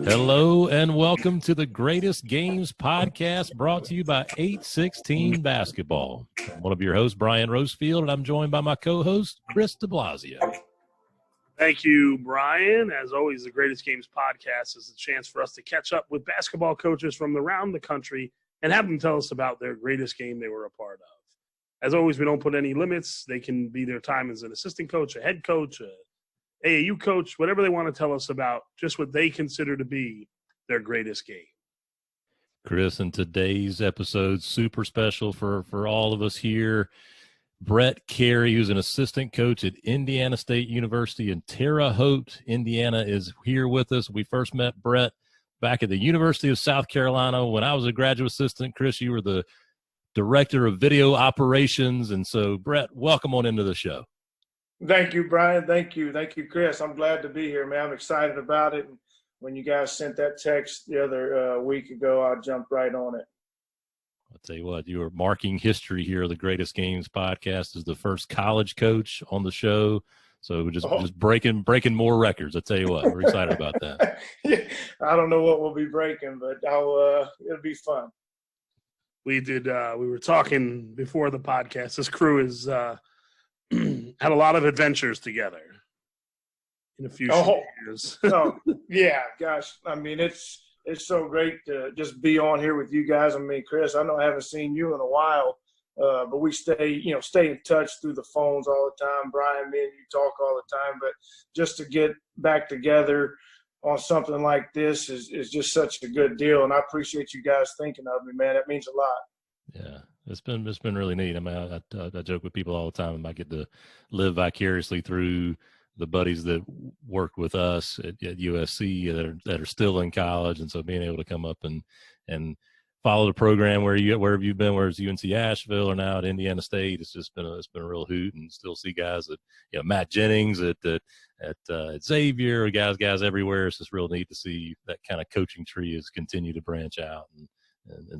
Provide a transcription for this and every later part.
Hello and welcome to the Greatest Games podcast brought to you by 816 Basketball. I'm one of your hosts, Brian Rosefield, and I'm joined by my co-host, Chris de Blasio. Thank you, Brian. As always, the Greatest Games podcast is a chance for us to catch up with basketball coaches from around the country and have them tell us about their greatest game they were a part of. As always, we don't put any limits. They can be their time as an assistant coach, a head coach, a AAU coach, whatever they want to tell us about, just what they consider to be their greatest game. Chris, in today's episode, super special for all of us here. Brett Carey, who's an assistant coach at Indiana State University in Terre Haute, Indiana, is here with us. We first met Brett back at the University of South Carolina when I was a graduate assistant. Chris, you were the director of video operations. And so, Brett, welcome on into the show. Thank you, Brian. Thank you, Chris. I'm glad to be here, man. I'm excited about it. And when you guys sent that text the other week ago, I jumped right on it. I'll tell you what, you are marking history here. The Greatest Games podcast is the first college coach on the show. So we're just breaking more records. I'll tell you what, we're excited about that. Yeah, I don't know what we'll be breaking, but it'll be fun. We were talking before the podcast. This crew is had a lot of adventures together in a few years. Oh, yeah, gosh. I mean, it's so great to just be on here with you guys. I mean, Chris, I know I haven't seen you in a while, but we stay in touch through the phones all the time. Brian, me and you talk all the time, but just to get back together on something like this is just such a good deal. And I appreciate you guys thinking of me, man. It means a lot. Yeah. It's been really neat. I mean, I joke with people all the time. I get to live vicariously through the buddies that worked with us at USC that are still in college, and so being able to come up and follow the program wherever you've been, whether it's UNC Asheville or now at Indiana State, it's been a real hoot, and still see guys at Matt Jennings at Xavier, guys everywhere. It's just real neat to see that kind of coaching tree has continued to branch out and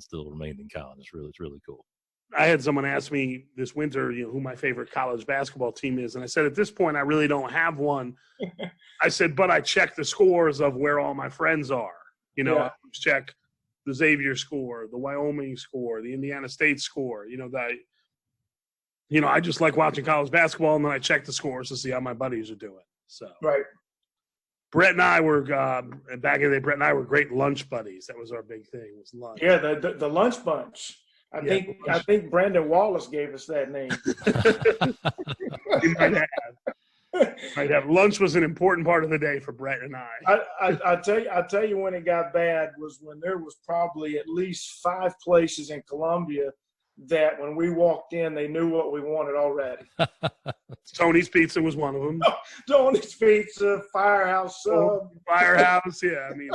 still remained in college. It's really cool. I had someone ask me this winter, who my favorite college basketball team is. And I said, at this point, I really don't have one. I said, but I check the scores of where all my friends are. I check the Xavier score, the Wyoming score, the Indiana State score. I just like watching college basketball, and then I check the scores to see how my buddies are doing. So right. Brett and I were back in the day. Brett and I were great lunch buddies. That was our big thing. Was lunch. Yeah, the lunch bunch. I think Brandon Wallace gave us that name. He might have. Lunch was an important part of the day for Brett and I. I tell you when it got bad was when there was probably at least 5 places in Columbia that when we walked in, they knew what we wanted already. Tony's Pizza was one of them. Tony's Pizza, Firehouse Sub. Firehouse, yeah. I mean,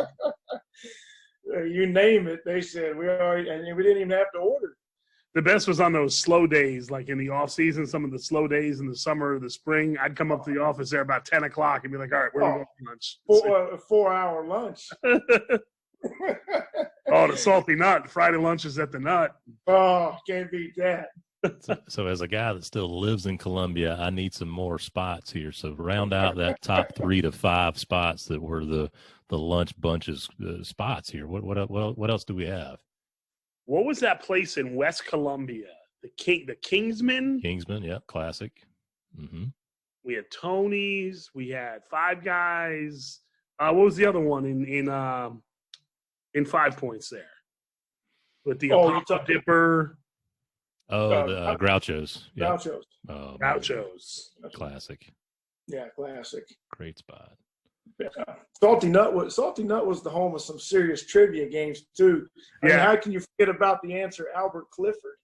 you name it, they said we already, and we didn't even have to order. The best was on those slow days, like in the off season, some of the slow days in the summer or the spring. I'd come up to the office there about 10 o'clock and be like, all right, where are we going for lunch? A 4-hour lunch. The salty nut. Friday lunch is at the Nut. Oh, can't beat that. So as a guy that still lives in Columbia, I need some more spots here. So round out that top 3 to 5 spots that were the lunch bunches spots here. What else do we have? What was that place in West Columbia? The Kingsman? Kingsman, yeah, classic. Mm-hmm. We had Tony's. We had Five Guys. What was the other one in 5 Points there? With the Dipper. The Groucho's. Yep. Groucho's. Oh, Groucho's. Classic. Yeah, classic. Great spot. Yeah. Salty Nut was the home of some serious trivia games too. I mean, how can you forget about the answer Albert Clifford?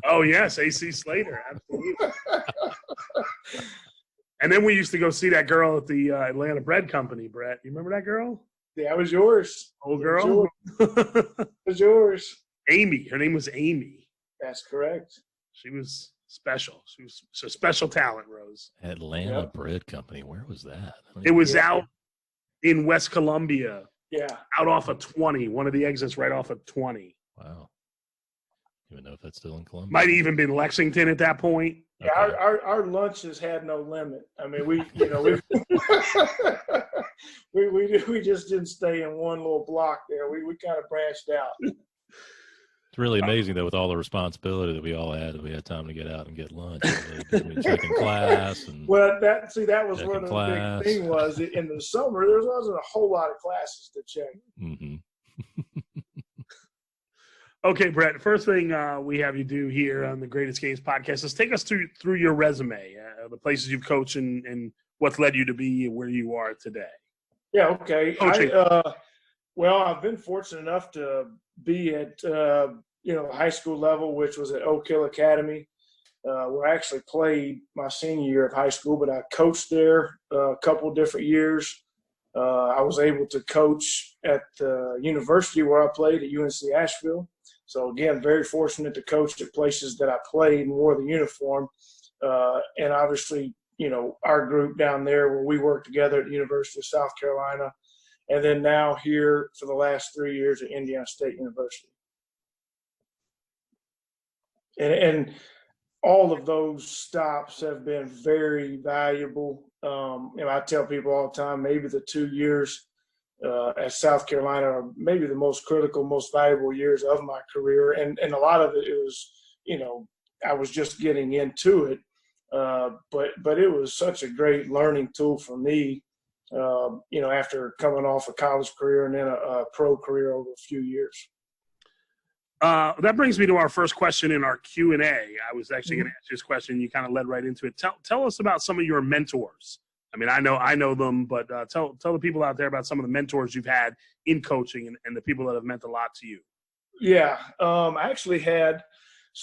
Oh yes, AC Slater, absolutely. And then we used to go see that girl at the Atlanta Bread Company, Brett. You remember that girl? Yeah, it was yours. Old girl? It was yours. Amy. Her name was Amy. That's correct. She was special. She was a special talent, Rose. Atlanta Bread Company. Where was that? It was out in West Columbia. Yeah. Out off of 20. One of the exits right off of 20. Wow. even know if that's still in Columbus. Might even been Lexington at that point. Yeah, Okay. our lunches had no limit. I mean, we we just didn't stay in one little block there. We kind of branched out. It's really amazing though, with all the responsibility that we all had, that we had time to get out and get lunch. Between checking class and Well, that was one of the class. big thing was in the summer there wasn't a whole lot of classes to check. Mm-hmm. Okay, Brett, first thing we have you do here on the Greatest Games podcast is take us through your resume, the places you've coached and what's led you to be where you are today. Yeah, okay. Coaching. Well, I've been fortunate enough to be at high school level, which was at Oak Hill Academy, where I actually played my senior year of high school, but I coached there a couple different years. I was able to coach at the university where I played at UNC Asheville. So, again, very fortunate to coach at places that I played and wore the uniform. And obviously, our group down there where we worked together at the University of South Carolina, and then now here for the last 3 years at Indiana State University. And all of those stops have been very valuable. I tell people all the time, maybe the 2 years at South Carolina are maybe the most critical, most valuable years of my career. And a lot of it was, I was just getting into it. But it was such a great learning tool for me, after coming off a college career and then a pro career over a few years. That brings me to our first question in our Q&A. I was actually going to ask this question. You kind of led right into it. Tell us about some of your mentors. I mean, I know them, but tell the people out there about some of the mentors you've had in coaching and the people that have meant a lot to you. Yeah, I actually had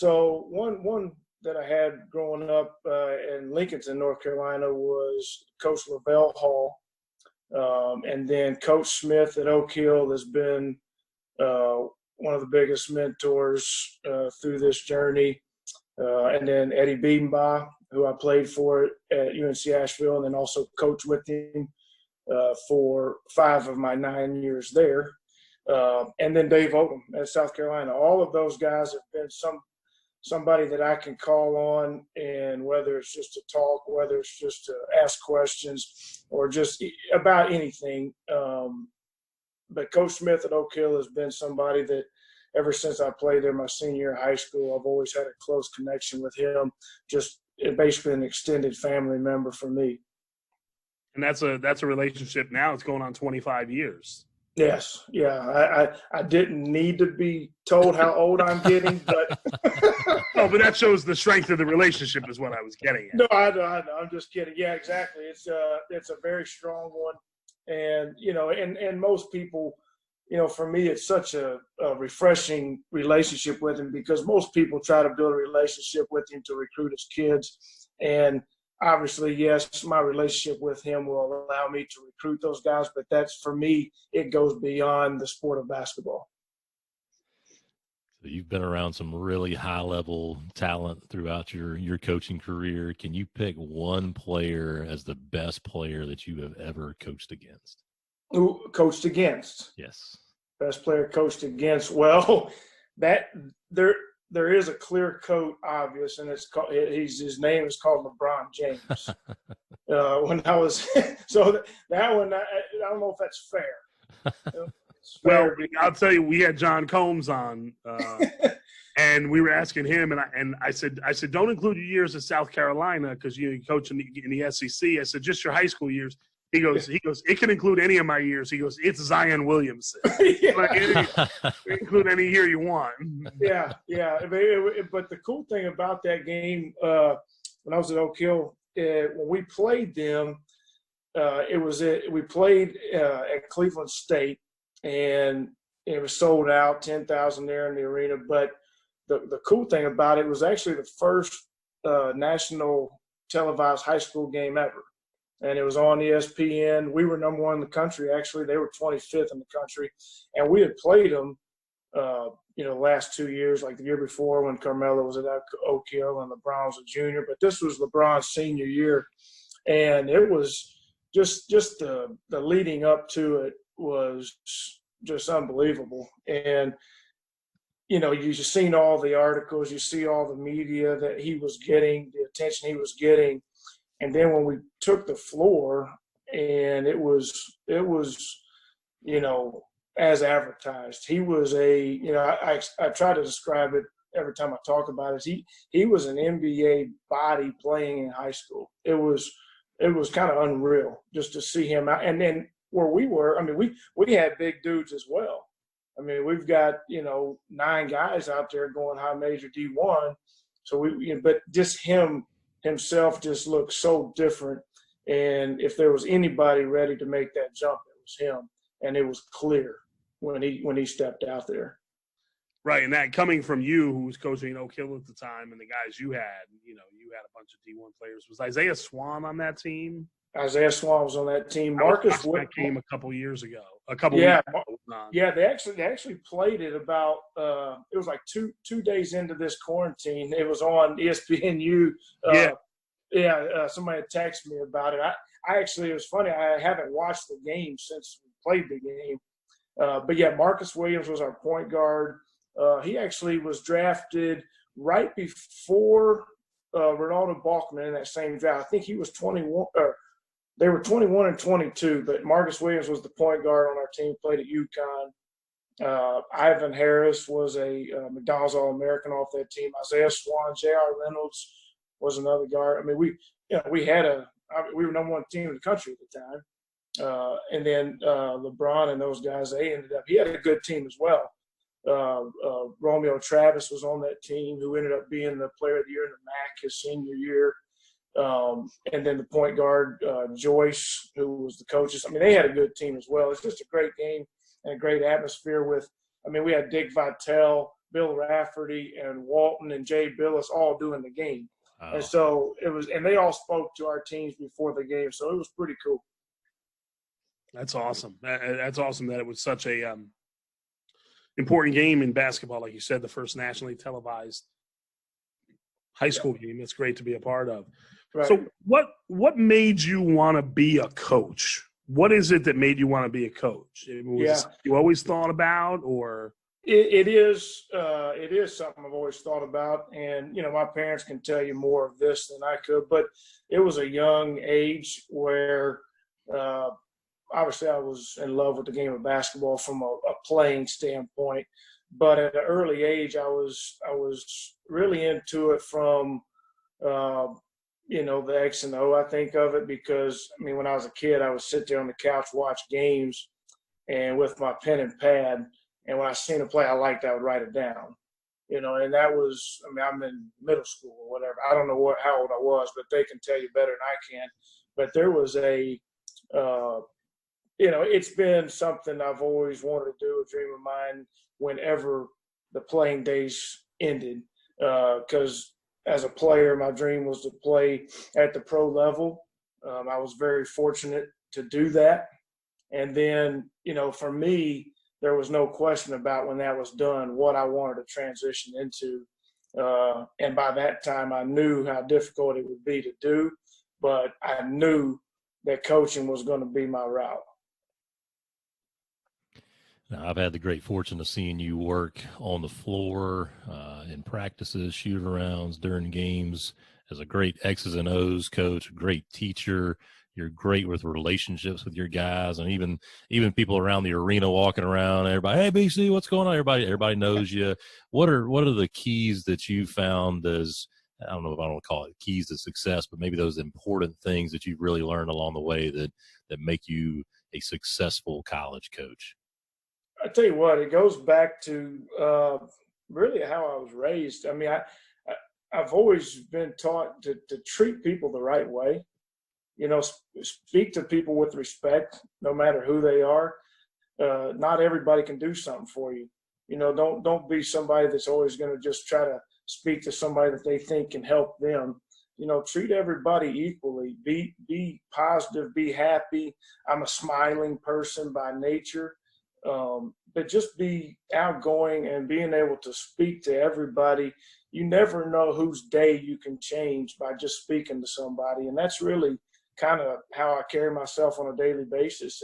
one that I had growing up in Lincolnton, North Carolina, was Coach Lavelle Hall, and then Coach Smith at Oak Hill has been one of the biggest mentors through this journey, and then Eddie Biedenbaugh, who I played for at UNC Asheville, and then also coached with him for 5 of my 9 years there. And then Dave Odom at South Carolina. All of those guys have been somebody that I can call on, and whether it's just to talk, whether it's just to ask questions, or just about anything. But Coach Smith at Oak Hill has been somebody that ever since I played there my senior year of high school, I've always had a close connection with him, just basically an extended family member for me. And that's a relationship now. It's going on 25 years. Yes. Yeah. I didn't need to be told how old I'm getting, but no, but that shows the strength of the relationship is what I was getting at. No, I know. I'm just kidding. Yeah, exactly. It's a very strong one. And, and most people, for me, it's such a refreshing relationship with him, because most people try to build a relationship with him to recruit his kids. And obviously, yes, my relationship with him will allow me to recruit those guys, but that's, for me, it goes beyond the sport of basketball. So you've been around some really high-level talent throughout your coaching career. Can you pick one player as the best player that you have ever coached against? Who coached against? Yes. Best player coached against. Well, that there is a clear coat, obvious, and his name is called LeBron James. When I was so that one, I don't know if that's fair. Well, I'll tell you, we had John Combs on, and we were asking him, and I said, don't include your years at South Carolina because you coach in the SEC. I said, just your high school years. He goes, it can include any of my years. He goes, it's Zion Williamson. Include any year you want. Yeah. But the cool thing about that game, when I was at Oak Hill, when we played them, we played at Cleveland State, and it was sold out, 10,000 there in the arena. But the cool thing about it was actually the first national televised high school game ever. And it was on ESPN. We were number 1 in the country. Actually, they were 25th in the country. And we had played them, the last 2 years, like the year before when Carmelo was at Oak Hill and LeBron was a junior. But this was LeBron's senior year. And it was just the leading up to it was just unbelievable. And you've seen all the articles, you see all the media that he was getting, the attention he was getting. And then when we took the floor and it was, as advertised, he was I try to describe it every time I talk about it. He was an NBA body playing in high school. It was kind of unreal just to see him out. And then where we were, I mean, we had big dudes as well. I mean, we've got, 9 guys out there going high major D1. So but just himself just looked so different. And if there was anybody ready to make that jump, it was him. And it was clear when he stepped out there. Right, and that coming from you, who was coaching Oak Hill at the time, and the guys you had, you had a bunch of D1 players. Was Isaiah Swan on that team? Isaiah Swan was on that team. Marcus that came a couple years ago. Yeah, they actually played it about. It was like two days into this quarantine. It was on ESPNU. Somebody texted me about it. I actually, it was funny. I haven't watched the game since we played the game. But yeah, Marcus Williams was our point guard. He actually was drafted right before Ronaldo Balkman in that same draft. I think he was 21. They were 21 and 22, but Marcus Williams was the point guard on our team, played at UConn. Ivan Harris was a McDonald's All-American off that team. Isaiah Swan, J.R. Reynolds was another guard. I mean, we were number 1 team in the country at the time. And then LeBron and those guys, he had a good team as well. Romeo Travis was on that team, who ended up being the player of the year in the MAC his senior year. And then the point guard, Joyce, who was the coaches. I mean, they had a good team as well. It's just a great game and a great atmosphere we had Dick Vitale, Bill Rafferty, and Walton and Jay Billis all doing the game. Oh. And so and they all spoke to our teams before the game. So it was pretty cool. That's awesome. That's awesome that it was such a important game in basketball. Like you said, the first nationally televised high school game. It's great to be a part of. Right. So what made you want to be a coach? What is it that made you want to be a coach? You always thought about, or? It is something I've always thought about. And, my parents can tell you more of this than I could, but it was a young age where obviously I was in love with the game of basketball from a playing standpoint. But at an early age, I was really into it from the X and O, I think of it, because, when I was a kid, I would sit there on the couch, watch games, and with my pen and pad, and when I seen a play I liked, I would write it down, and that was, I'm in middle school or whatever. I don't know how old I was, but they can tell you better than I can. But there was it's been something I've always wanted to do, a dream of mine, whenever the playing days ended, because as a player, my dream was to play at the pro level. I was very fortunate to do that. And then, for me, there was no question about when that was done, what I wanted to transition into. And by that time, I knew how difficult it would be to do, but I knew that coaching was going to be my route. Now, I've had the great fortune of seeing you work on the floor, in practices, shoot-arounds, during games, as a great X's and O's coach, a great teacher. You're great with relationships with your guys, and even people around the arena walking around. Everybody, hey, BC, what's going on? Everybody knows you. What are the keys that you found as, I don't know if I want to call it keys to success, but maybe those important things that you've really learned along the way that make you a successful college coach? I tell you what, it goes back to really how I was raised. I've always been taught to treat people the right way. Speak to people with respect, no matter who they are. Not everybody can do something for you. Don't be somebody that's always going to just try to speak to somebody that they think can help them. Treat everybody equally. Be positive. Be happy. I'm a smiling person by nature. But just be outgoing and being able to speak to everybody. You never know whose day you can change by just speaking to somebody. And that's really kind of how I carry myself on a daily basis.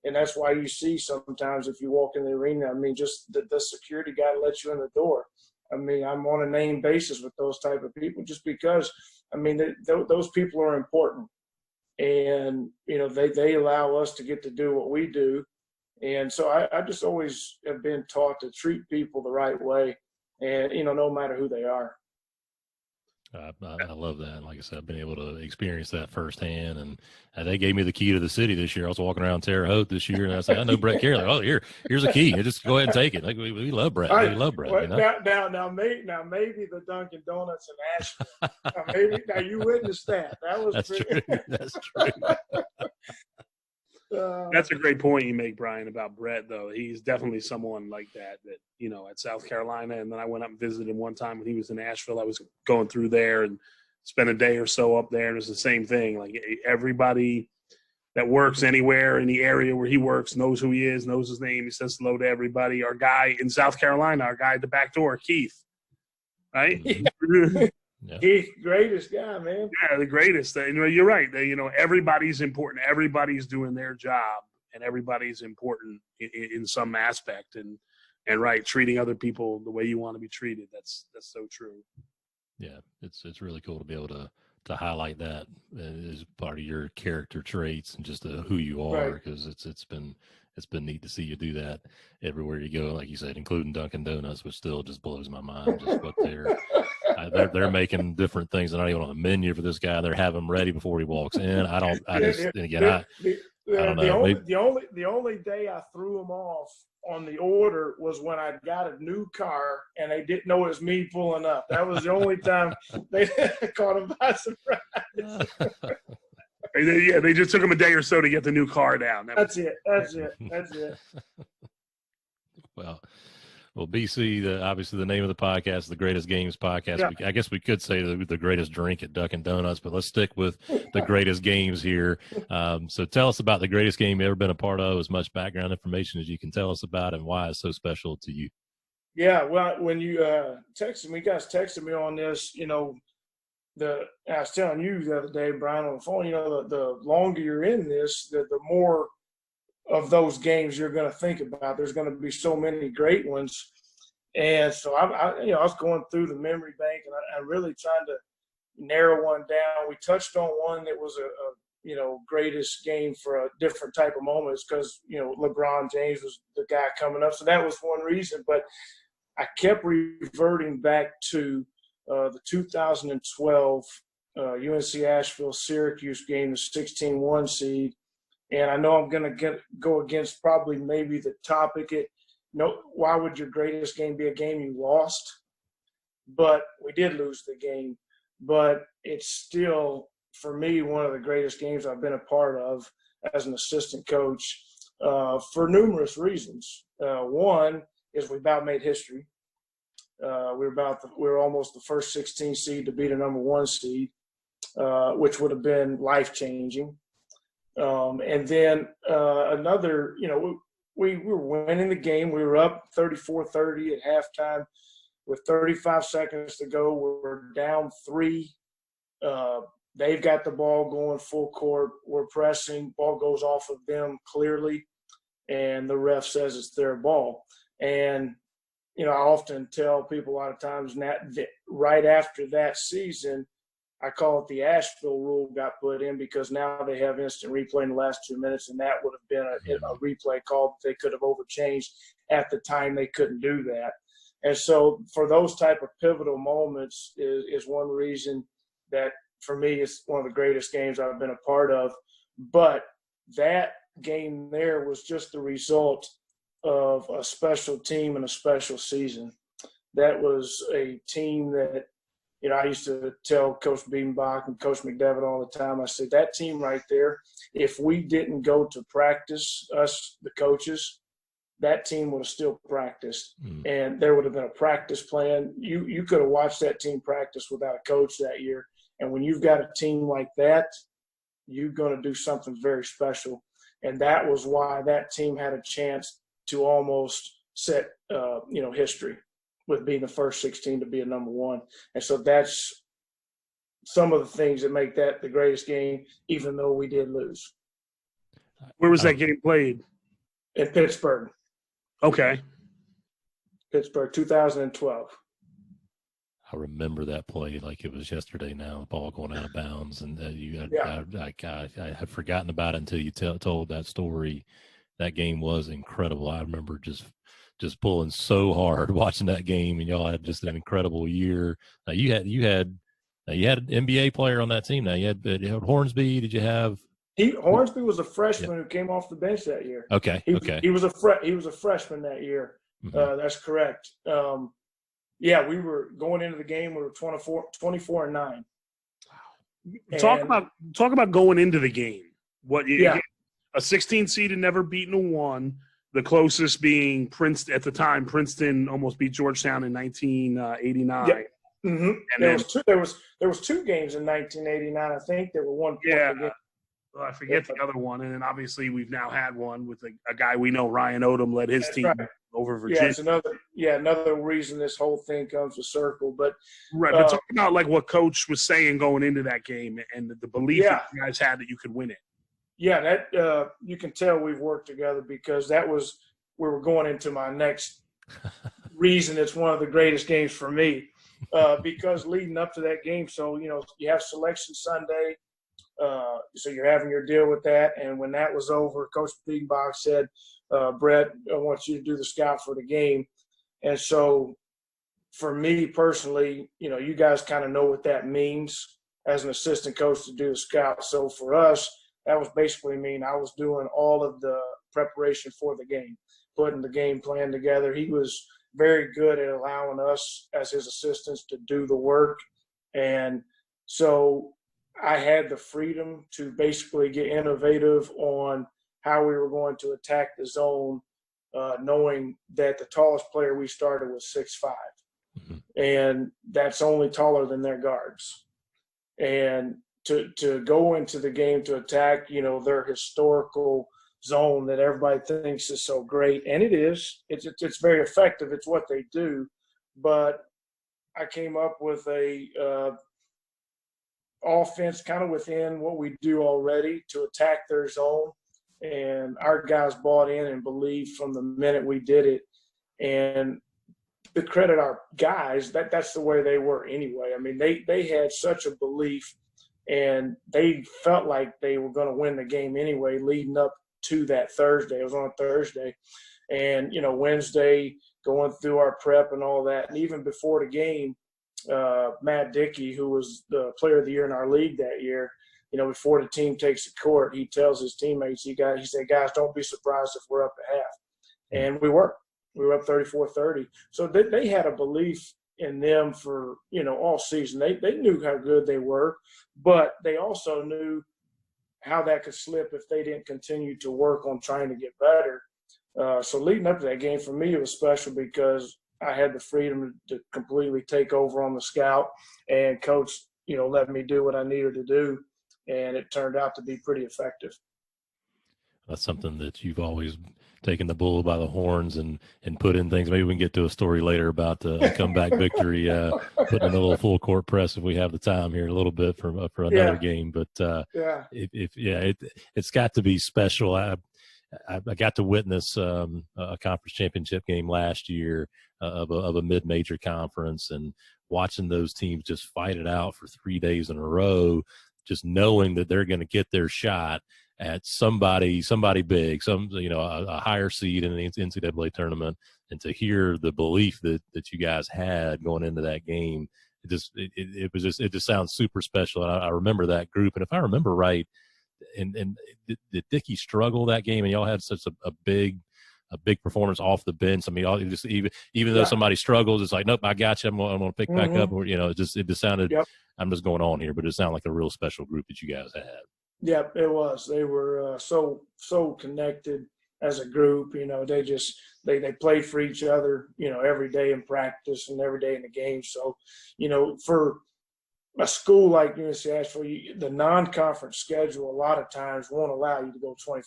And that's why you see sometimes if you walk in the arena, I mean, just the security guy lets you in the door. I mean, I'm on a name basis with those type of people just because, I mean, those people are important. And, you know, they allow us to get to do what we do. And so I just always have been taught to treat people the right way and, you know, no matter who they are. I love that. Like I said, I've been able to experience that firsthand, and they gave me the key to the city this year. I was walking around Terre Haute this year, and I said, "I know Brett Carey." Like, oh, here's a key. Just go ahead and take it. Like we love Brett. We love Brett. Well, you know? now, maybe the Dunkin' Donuts in Asheville. now you witnessed that. That was true. That's true. That's a great point you make, Brian, about Brett, though. He's definitely someone like that, you know, at South Carolina. And then I went up and visited him one time when he was in Asheville. I was going through there and spent a day or so up there. And it's the same thing. Like everybody that works anywhere in the area where he works knows who he is, knows his name. He says hello to everybody. Our guy in South Carolina, our guy at the back door, Keith, right? Mm-hmm. Yeah. He's the greatest guy, man. Yeah, the greatest. You know, you're right. You know, everybody's important. Everybody's doing their job, and everybody's important in some aspect. And right, treating other people the way you want to be treated. That's so true. Yeah, it's really cool to be able to highlight that as part of your character traits and just who you are, because it's been neat to see you do that everywhere you go. Like you said, including Dunkin' Donuts, which still just blows my mind. Just what they're making different things. They're not even on the menu for this guy. They're having them ready before he walks in. I don't know. The only day I threw them off on the order was when I got a new car and they didn't know it was me pulling up. That was the only time they caught him by surprise. Yeah, they just took him a day or so to get the new car down. That's it. Well, BC, obviously the name of the podcast, the Greatest Games Podcast. Yeah. I guess we could say the greatest drink at Dunkin' Donuts, but let's stick with the greatest games here. So tell us about the greatest game you've ever been a part of, as much background information as you can tell us about, and why it's so special to you. Yeah, well, when you guys texted me on this, you know, I was telling you the other day, Brian, on the phone, you know, the longer you're in this, the more of those games you're going to think about. There's going to be so many great ones. And so I was going through the memory bank and I really trying to narrow one down. We touched on one that was a greatest game for a different type of moments because, you know, LeBron James was the guy coming up. So that was one reason, but I kept reverting back to the 2012 UNC Asheville Syracuse game, the 16-1 seed. And I know I'm going to go against probably maybe the topic. Why would your greatest game be a game you lost? But we did lose the game. But it's still, for me, one of the greatest games I've been a part of as an assistant coach for numerous reasons. One is we about made history. We were almost the first 16 seed to beat a number 1 seed, which would have been life-changing. And then another, you know, we were winning the game. We were up 34-30 at halftime with 35 seconds to go. We're down 3. They've got the ball going full court. We're pressing. Ball goes off of them clearly, and the ref says it's their ball. And, you know, I often tell people a lot of times that right after that season, I call it the Asheville rule got put in because now they have instant replay in the last 2 minutes, and that would have been a replay call that they could have overchanged. At the time, they couldn't do that. And so for those type of pivotal moments is one reason that, for me, it's one of the greatest games I've been a part of. But that game there was just the result of a special team and a special season. That was a team that, you know, I used to tell Coach Biedenbach and Coach McDevitt all the time, I said, that team right there, if we didn't go to practice, us, the coaches, that team would have still practiced. And there would have been a practice plan. You could have watched that team practice without a coach that year. And when you've got a team like that, you're going to do something very special. And that was why that team had a chance to almost set, history with being the first 16 to be a number 1. And so that's some of the things that make that the greatest game, even though we did lose. Where was that game played? In Pittsburgh. Okay. Pittsburgh, 2012. I remember that play like it was yesterday now, the ball going out of bounds. And I had forgotten about it until you told that story. That game was incredible. I remember just pulling so hard watching that game, and y'all had just an incredible year. You had an NBA player on that team. Now you had Hornsby. Did you have? Hornsby was a freshman who came off the bench that year. Okay. He was a freshman that year. Mm-hmm. That's correct. We were going into the game. We were 24-9. Talk about going into the game. A 16 seed had never beaten a 1. The closest being Princeton at the time. Princeton almost beat Georgetown in 1989. Yeah. Mm-hmm. And there was 2 games in 1989. I think there were 1 point. Yeah. Well, I forget the other one, and then obviously we've now had one with a guy we know, Ryan Odom, led his team over Virginia. Yeah, it's another reason this whole thing comes to circle. But but talk about like what Coach was saying going into that game and the belief that you guys had that you could win it. Yeah, that you can tell we've worked together, because we were going into my next reason it's one of the greatest games for me, because leading up to that game, so you have selection Sunday. So you're having your deal with that. And when that was over, Coach Bigbox said, Brett, I want you to do the scout for the game. And so for me personally, you guys kind of know what that means as an assistant coach to do the scout. So for us, that was basically mean I was doing all of the preparation for the game, putting the game plan together. He was very good at allowing us as his assistants to do the work. And so I had the freedom to basically get innovative on how we were going to attack the zone, knowing that the tallest player we started was 6'5", and that's only taller than their guards. And to go into the game to attack, their historical zone that everybody thinks is so great, and it is. It's very effective. It's what they do. But I came up with a offense kind of within what we do already to attack their zone. And our guys bought in and believed from the minute we did it. And to credit our guys, that's the way they were anyway. I mean, they had such a belief, and they felt like they were going to win the game anyway leading up to that Thursday. It was on a Thursday. And, Wednesday, going through our prep and all that. And even before the game, Matt Dickey, who was the player of the year in our league that year, before the team takes the court, he tells his teammates, he said, guys, don't be surprised if we're up at half. And we were up 34-30. So they had a belief in them for, all season. They knew how good they were, but they also knew how that could slip if they didn't continue to work on trying to get better. So leading up to that game, for me, it was special because I had the freedom to completely take over on the scout, and Coach, let me do what I needed to do, and it turned out to be pretty effective. That's something that you've always taken the bull by the horns and put in things. Maybe we can get to a story later about the comeback victory, putting in a little full court press if we have the time here a little bit for another game. But it's got to be special. I got to witness a conference championship game last year of a mid-major conference, and watching those teams just fight it out for 3 days in a row, just knowing that they're going to get their shot at somebody big, a higher seed in the NCAA tournament, and to hear the belief that you guys had going into that game, it just sounds super special. And I remember that group, and if I remember right, and did Dickey struggle that game, and y'all had such a big performance off the bench? I mean, y'all just even though somebody struggles, it's like, nope, I got you. I'm going to pick back up. Or, it just sounded. Yep. I'm just going on here, but it sounded like a real special group that you guys had. Yeah, it was. They were so connected as a group. They played for each other. Every day in practice and every day in the game. So, for a school like UNC Asheville, the non-conference schedule a lot of times won't allow you to go 24-9.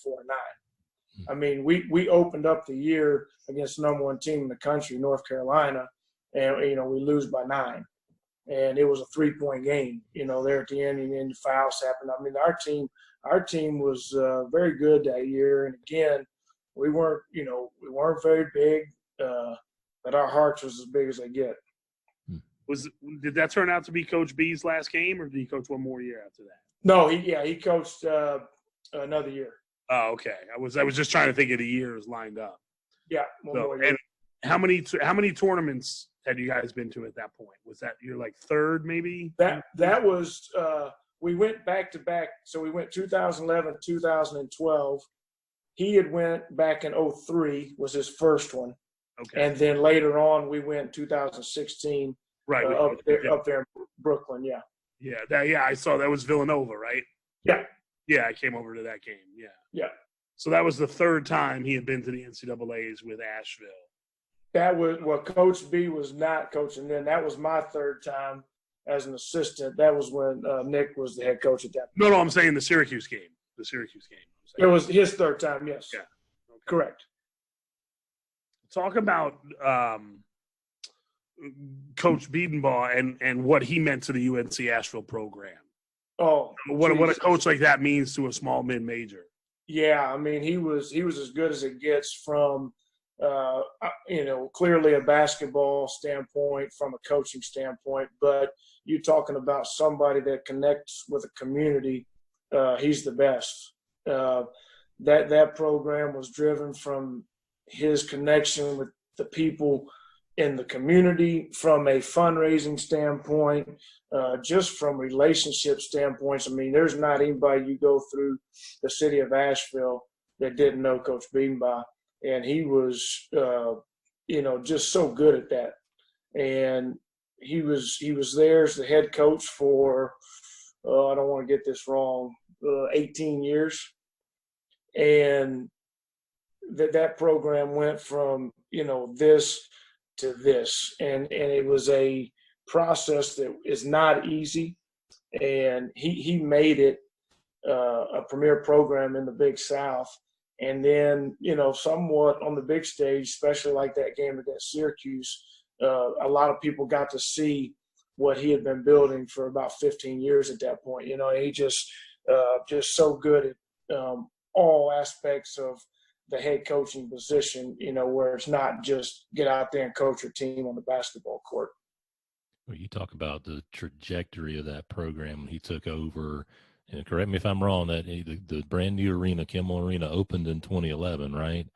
I mean, we opened up the year against the number one team in the country, North Carolina, and we lose by 9. and it was a 3-point game, there at the end, and then the fouls happened. I mean, our team was very good that year. And again, we weren't very big, but our hearts was as big as they get. Did that turn out to be Coach B's last game, or did he coach one more year after that? No, he coached another year. Oh, okay. I was just trying to think of the years lined up. Yeah. And how many tournaments had you guys been to at that point? Was that your third maybe? That was we went back to back. So we went 2011, 2012. He had went back in 2003 was his first one. Okay. And then later on we went 2016. Right. Up there in Brooklyn. Yeah. Yeah. I saw that was Villanova, right? Yeah. Yeah, I came over to that game. Yeah. Yeah. So that was the third time he had been to the NCAAs with Asheville. That was Coach B was not coaching then. That was my third time as an assistant. That was when Nick was the head coach at that point. No, I'm saying the Syracuse game. It was his third time, yes. Yeah. Okay. Correct. Talk about Coach Biedenbaugh and what he meant to the UNC Asheville program. Oh, what a coach like that means to a small mid-major. Yeah, I mean he was as good as it gets from clearly a basketball standpoint, from a coaching standpoint, but you're talking about somebody that connects with a community. He's the best. That program was driven from his connection with the people in the community, from a fundraising standpoint, just from relationship standpoints. I mean, there's not anybody you go through the city of Asheville that didn't know Coach Biedenbaugh, and he was, just so good at that. And he was there as the head coach for, I don't want to get this wrong, 18 years, and that program went from this to this, and it was a process that is not easy, and he made it a premier program in the Big South. And then somewhat on the big stage, especially like that game against Syracuse, a lot of people got to see what he had been building for about 15 years at that point. He just so good at all aspects of the head coaching position, where it's not just get out there and coach your team on the basketball court. Well, you talk about the trajectory of that program when he took over, and correct me if I'm wrong, that the brand new arena, Kimmel Arena, opened in 2011, right?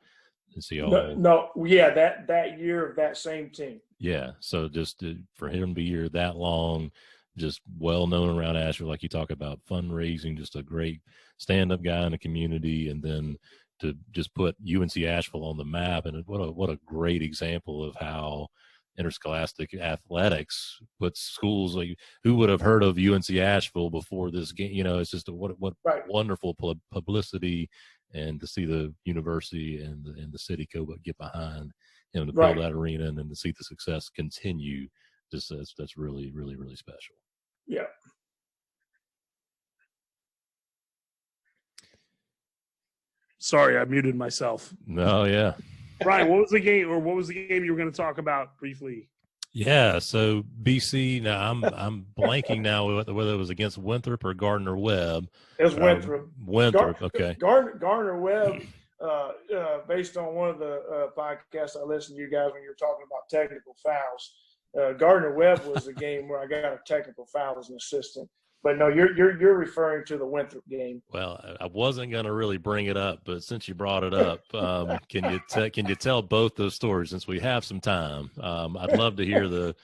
That year of that same team. Yeah, so just for him to be here that long, just well known around Asheville, like you talk about fundraising, just a great stand-up guy in the community, and then to just put UNC Asheville on the map. And what a great example of how interscholastic athletics puts schools, like, who would have heard of UNC Asheville before this game? It's just what right. Wonderful publicity, and to see the university and the city get behind him to build that arena, and then to see the success continue. Just that's really, really, really special. Yeah. Sorry, I muted myself. No, yeah. Brian, what was the game you were going to talk about briefly? Yeah, so BC. Now I'm blanking now whether it was against Winthrop or Gardner Webb. It was Winthrop. Winthrop, okay. Gardner Webb. Based on one of the podcasts I listened to you guys when you were talking about technical fouls, Gardner Webb was the game where I got a technical foul as an assistant. But no, you're referring to the Winthrop game. Well, I wasn't going to really bring it up, but since you brought it up, can you tell both those stories since we have some time? I'd love to hear the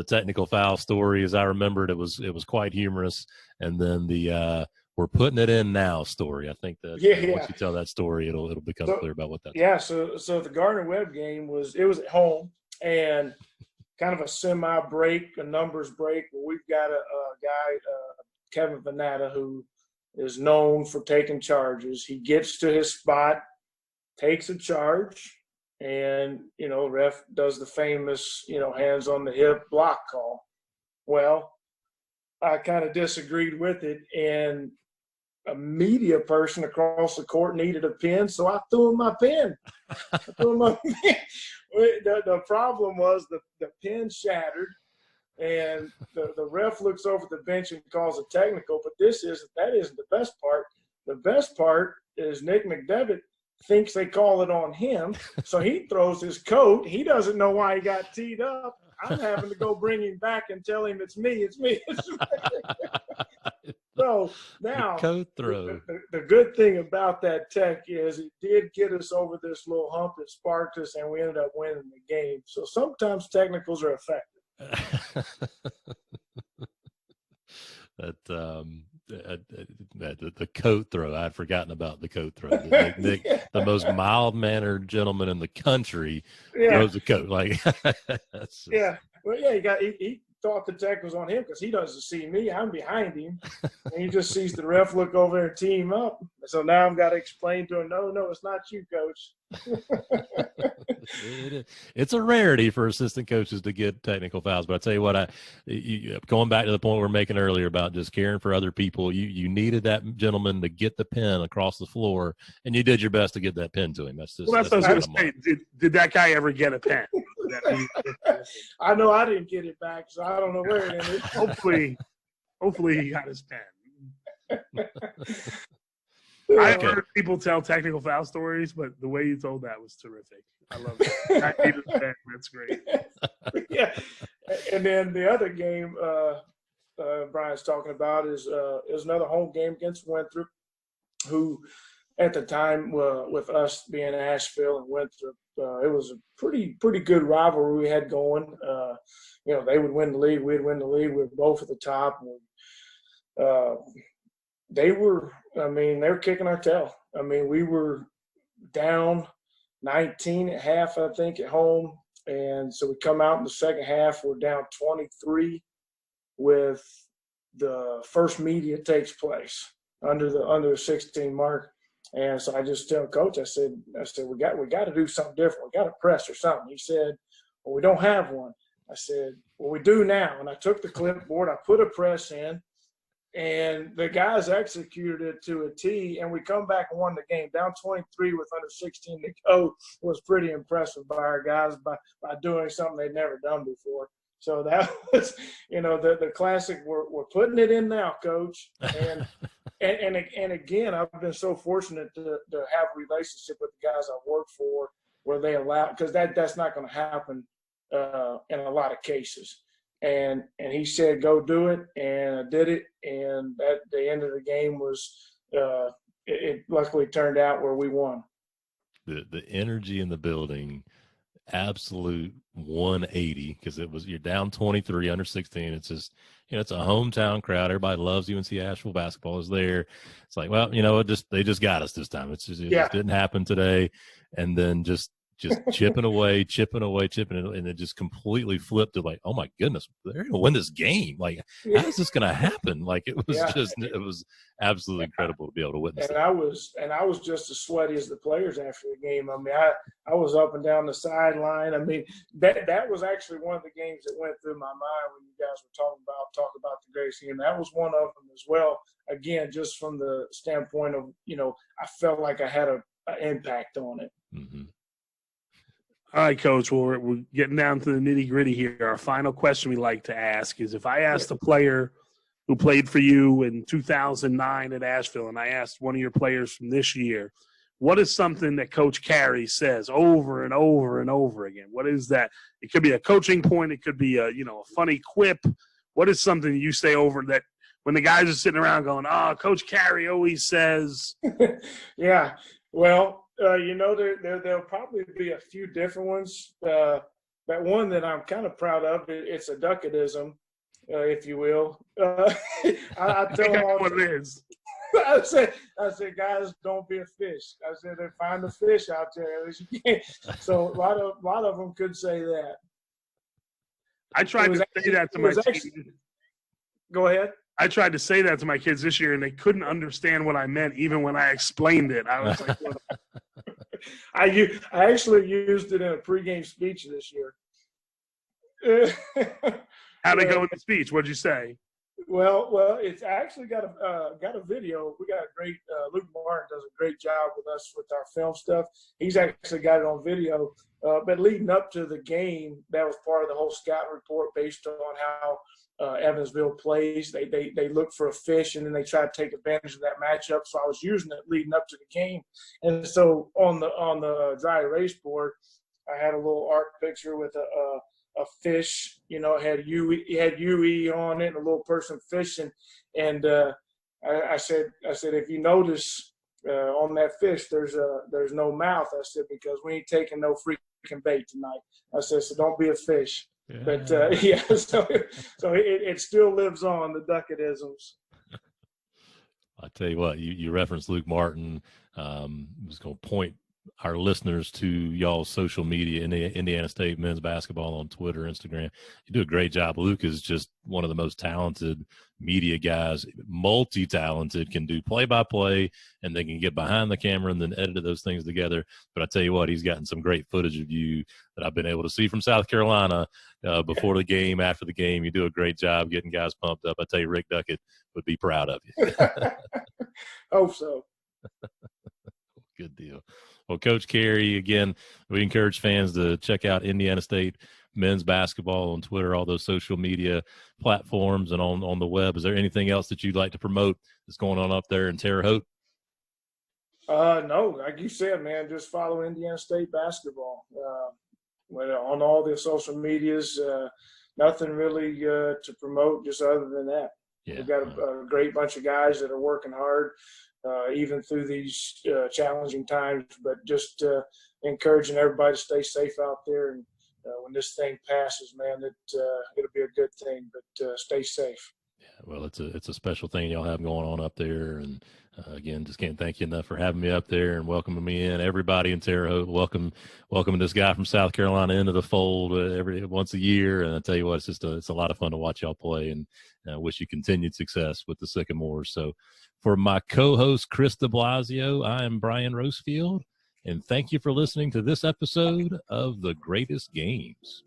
technical foul story. As I remembered, it was quite humorous, and then the we're putting it in now story. I think that once you tell that story, it'll become clear about what that's. Yeah. So the Gardner Webb game was at home, and kind of a semi-break, a numbers break. We've got a guy, Kevin Vanetta, who is known for taking charges. He gets to his spot, takes a charge, and, ref does the famous, hands on the hip block call. Well, I kind of disagreed with it, and a media person across the court needed a pen, so I threw him my pen. The problem was the pen shattered. and the ref looks over the bench and calls a technical. But that isn't the best part. The best part is Nick McDevitt thinks they call it on him, so he throws his coat. He doesn't know why he got teed up. I'm having to go bring him back and tell him it's me. So now the coat throw. The good thing about that tech is it did get us over this little hump that sparked us, and we ended up winning the game. So sometimes technicals are effective. The coat throw. I'd forgotten about the coat throw. Nick, the most mild-mannered gentleman in the country throws a coat. Like, that's just... Well, he thought the tech was on him because he doesn't see me. I'm behind him, and he just sees the ref look over there and tee him up. So now I've got to explain to him, no, it's not you, coach. It's a rarity for assistant coaches to get technical fouls. But I tell you what, going back to the point we were making earlier about just caring for other people, you needed that gentleman to get the pin across the floor, and you did your best to get that pin to him. That's just what I was going to say. Did that guy ever get a pin? I know I didn't get it back, so I don't know where it is. Hopefully he got his pen. I've heard people tell technical foul stories, but the way you told that was terrific. I love it. That's great. Yeah. And then the other game Brian's talking about is another home game against Winthrop, who at the time with us being Asheville and Winthrop, it was a pretty good rivalry we had going. They would win the league, we'd win the league. We were both at the top. They were kicking our tail. I mean, we were down 19 at half, I think, at home. And so we come out in the second half, we're down 23 with the first media takes place under the 16 mark. And so I just tell Coach, I said, we got to do something different. We got to press or something. He said, well, we don't have one. I said, well, we do now. And I took the clipboard, I put a press in, and the guys executed it to a T, and we come back and won the game. Down 23 with under 16 to go was pretty impressive by our guys by doing something they'd never done before. So that was, the classic. We're putting it in now, Coach. And and again, I've been so fortunate to have a relationship with the guys I've worked for where they allow, because that's not going to happen in a lot of cases. And he said, go do it. And I did it. And at the end of the game was, it luckily turned out where we won. The energy in the building, absolute 180, because you're down 23 under 16. It's just, it's a hometown crowd. Everybody loves UNC Asheville. Basketball is there. It's like, well, they just got us this time. It just didn't happen today. And then just chipping away, and it just completely flipped to like, oh my goodness, they're going to win this game. Like, how is this going to happen? Like, it was it was absolutely incredible to be able to witness and that. I was just as sweaty as the players after the game. I mean, I was up and down the sideline. I mean, that was actually one of the games that went through my mind when you guys were talking about the greatest game. That was one of them as well. Again, just from the standpoint of, I felt like I had an impact on it. Mm-hmm. All right, Coach. Well, we're getting down to the nitty-gritty here. Our final question we like to ask is, if I asked a player who played for you in 2009 at Asheville, and I asked one of your players from this year, what is something that Coach Carey says over and over and over again? What is that? It could be a coaching point. It could be a funny quip. What is something you say over that when the guys are sitting around going, oh, Coach Carey always says? Yeah, well, there'll probably be a few different ones. That one that I'm kind of proud of, it's a duckadism, if you will. I tell them all what it is. I said, guys, don't be a fish. I said, find a fish out there. So a lot of them could say that. I tried to say that to my kids. Go ahead. I tried to say that to my kids this year, and they couldn't understand what I meant, even when I explained it. I was like, I actually used it in a pregame speech this year. How'd it go in the speech? What'd you say? Well, it's actually got a video. We got a great Luke Martin does a great job with us with our film stuff. He's actually got it on video. But leading up to the game, that was part of the whole scouting report based on how Evansville plays. They look for a fish, and then they try to take advantage of that matchup. So I was using it leading up to the game, and so on the dry erase board, I had a little art picture with a fish, it had UE on it, and a little person fishing. And I said, if you notice on that fish, there's no mouth. I said, because we ain't taking no freaking bait tonight. I said, so don't be a fish. Yeah. But so it still lives on, the Ducketisms. I tell you what, you referenced Luke Martin. I was going to point our listeners to y'all's social media, Indiana State men's basketball on Twitter, Instagram. You do a great job. Luke is just one of the most talented media guys, multi-talented, can do play-by-play, and they can get behind the camera and then edit those things together. But I tell you what, he's gotten some great footage of you that I've been able to see from South Carolina before the game, after the game. You do a great job getting guys pumped up. I tell you, Rick Duckett would be proud of you. Hope so. Good deal. Well, Coach Carey, again, we encourage fans to check out Indiana State men's basketball on Twitter, all those social media platforms, and on the web. Is there anything else that you'd like to promote that's going on up there in Terre Haute? No, like you said, man, just follow Indiana State basketball. On all the social medias, nothing really to promote just other than that. Yeah. We've got a great bunch of guys that are working hard. Even through these challenging times, but just encouraging everybody to stay safe out there. And when this thing passes, man, it'll be a good thing, but stay safe. Yeah, well, it's a special thing y'all have going on up there. And again, just can't thank you enough for having me up there and welcoming me in. Everybody in Terre Haute, welcoming this guy from South Carolina into the fold once a year. And I tell you what, it's a lot of fun to watch y'all play, and I wish you continued success with the Sycamores. So for my co-host, Kris de Blasio, I am Brian Rosefield, and thank you for listening to this episode of The Greatest Games.